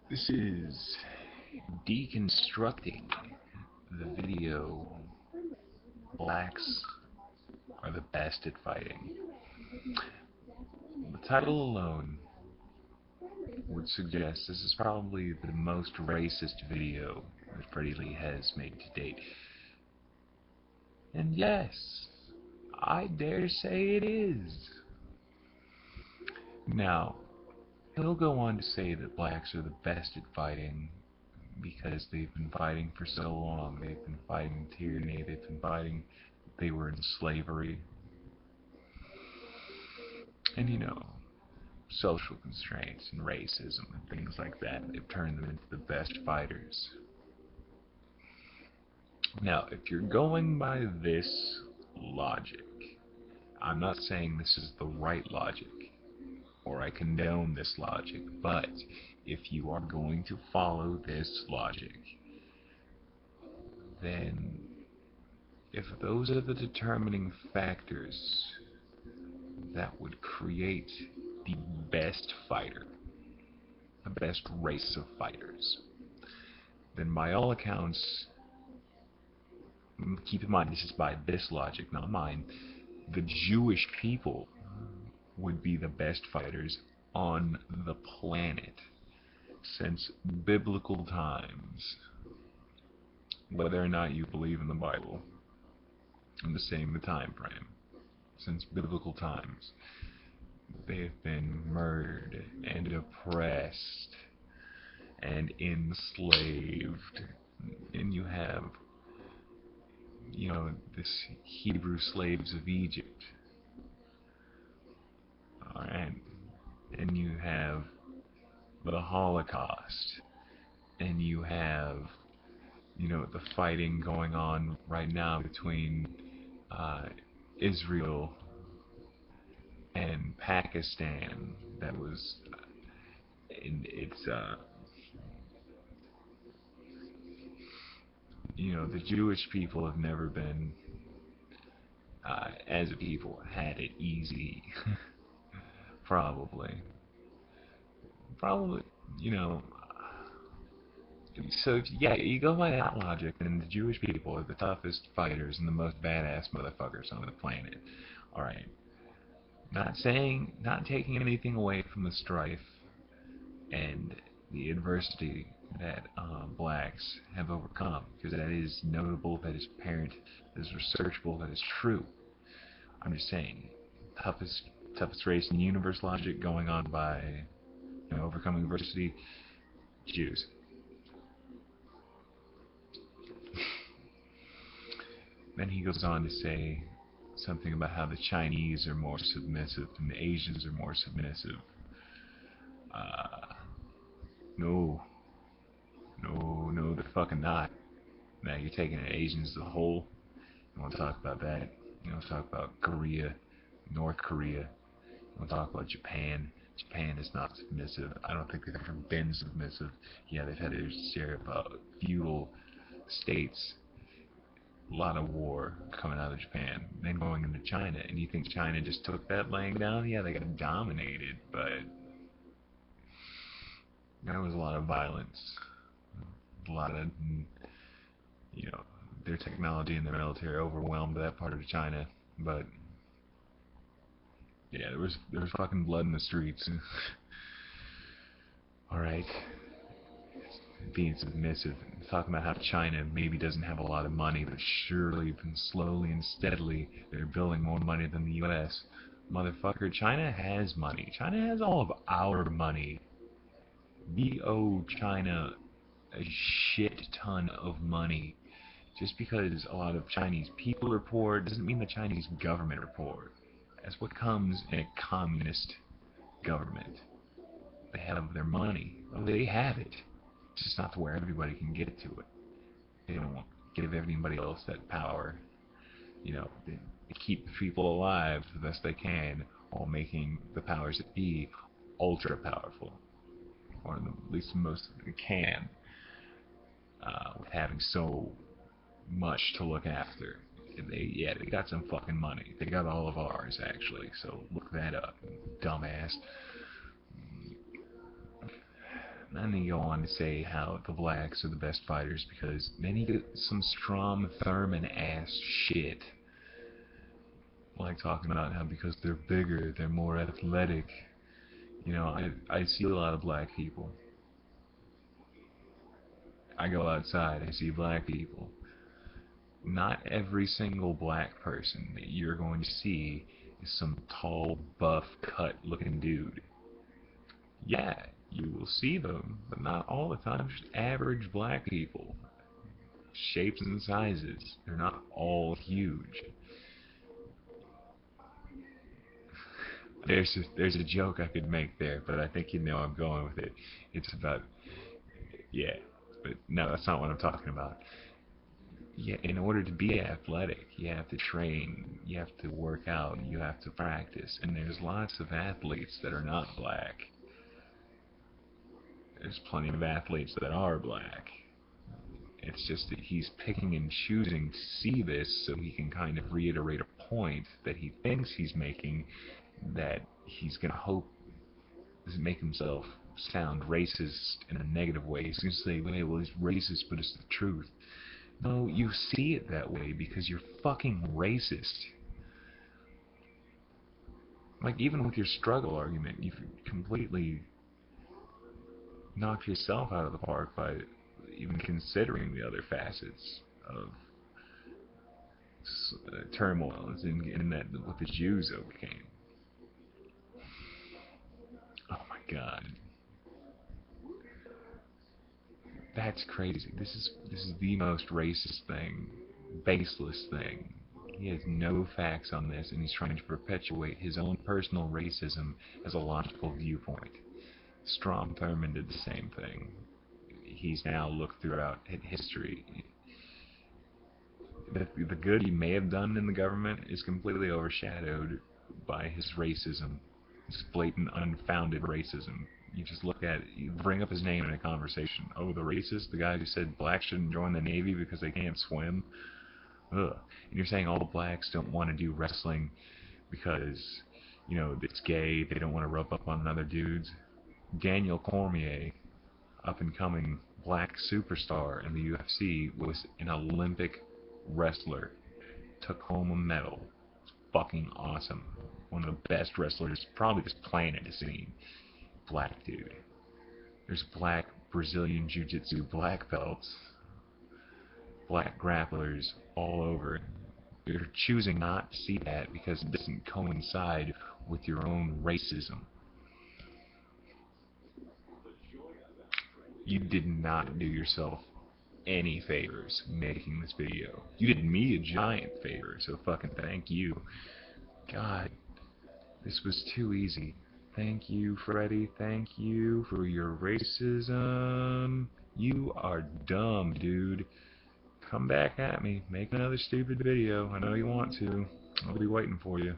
This is Deconstructing, the video Blacks are the best at fighting. The title alone would suggest this is probably the most racist video that Freddie Lee has made to date. And yes, I dare say it is. Now, he'll go on to say that blacks are the best at fighting because they've been fighting for so long. They've been fighting tyranny. They've been fighting. They were in slavery. And social constraints and racism and things like that. They've turned them into the best fighters. Now, if you're going by this logic, I'm not saying this is the right logic, or I condone this logic, but if you are going to follow this logic, then if those are the determining factors that would create the best fighter, the best race of fighters, then by all accounts, keep in mind this is by this logic, not mine, the Jewish people would be the best fighters on the planet since biblical times. Whether or not you believe in the Bible, and the same the time frame, since biblical times, they have been murdered and oppressed and enslaved. And you have, this Hebrew slaves of Egypt. Alright. And you have the Holocaust. And you have, the fighting going on right now between Israel and Pakistan. That was, it's, the Jewish people have never been, as a people, had it easy. Probably. Probably, you know, so yeah, you go by that logic, and the Jewish people are the toughest fighters and the most badass motherfuckers on the planet. Alright. Not taking anything away from the strife and the adversity that blacks have overcome, because that is notable, that is apparent, that is researchable, that is true. I'm just saying, toughest race in the universe logic going on by overcoming adversity, Jews. Then he goes on to say something about how the Chinese are more submissive and the Asians are more submissive. No, no, they're fucking not. Now you're taking the Asians as a whole. You want to talk about that? You want to talk about Korea, North Korea. You want to talk about Japan. Japan is not submissive. I don't think they've ever been submissive. Yeah, they've had their share of feudal states. A lot of war coming out of Japan. Then going into China. And you think China just took that laying down? Yeah, they got dominated, but there was a lot of violence. A lot of, their technology and their military overwhelmed that part of China. But yeah, there was fucking blood in the streets. Alright. Being submissive. Talking about how China maybe doesn't have a lot of money, but surely and slowly and steadily they're building more money than the US. Motherfucker, China has money. China has all of our money. We owe China a shit ton of money. Just because a lot of Chinese people are poor doesn't mean the Chinese government are poor. That's what comes in a communist government. They have their money. Well, they have it. It's just not to where everybody can get to it. They don't give everybody else that power. They keep people alive the best they can while making the powers that be ultra powerful. Or at least the most they can. With having so much to look after. They got some fucking money. They got all of ours, actually, so look that up, dumbass. And he go on to say how the blacks are the best fighters because then he get some Strom Thurmond ass shit. Like talking about how because they're bigger, they're more athletic. I see a lot of black people. I go outside, I see black people. Not every single black person that you're going to see is some tall, buff, cut-looking dude. Yeah, you will see them, but not all the time. Just average black people. Shapes and sizes. They're not all huge. There's a joke I could make there, but I think you know I'm going with it. It's about, yeah, but no, that's not what I'm talking about. Yeah, in order to be athletic, you have to train, you have to work out, you have to practice, and there's lots of athletes that are not black. There's plenty of athletes that are black. It's just that he's picking and choosing to see this so he can kind of reiterate a point that he thinks he's making, that he's going to hope doesn't make himself sound racist in a negative way. He's going to say, well, he's racist, but it's the truth. No, you see it that way because you're fucking racist. Like, even with your struggle argument, you've completely knocked yourself out of the park by even considering the other facets of turmoil in that what the Jews overcame. Oh my God, that's crazy. This is the most racist thing, baseless thing. He has no facts on this, and he's trying to perpetuate his own personal racism as a logical viewpoint. Strom Thurmond did the same thing. He's now looked throughout history. The good he may have done in the government is completely overshadowed by his racism, his blatant, unfounded racism. You just look at it, you bring up his name in a conversation. Oh, the racist, the guy who said blacks shouldn't join the Navy because they can't swim. Ugh. And you're saying all blacks don't want to do wrestling because, it's gay, they don't want to rub up on other dudes. Daniel Cormier, up and coming black superstar in the UFC, was an Olympic wrestler. Took home a medal. It's fucking awesome. One of the best wrestlers probably this planet has seen. Black dude. There's black Brazilian Jiu-Jitsu black belts. Black grapplers all over. You're choosing not to see that because it doesn't coincide with your own racism. You did not do yourself any favors making this video. You did me a giant favor, so fucking thank you. God, this was too easy. Thank you, Freddy. Thank you for your racism. You are dumb, dude. Come back at me. Make another stupid video. I know you want to. I'll be waiting for you.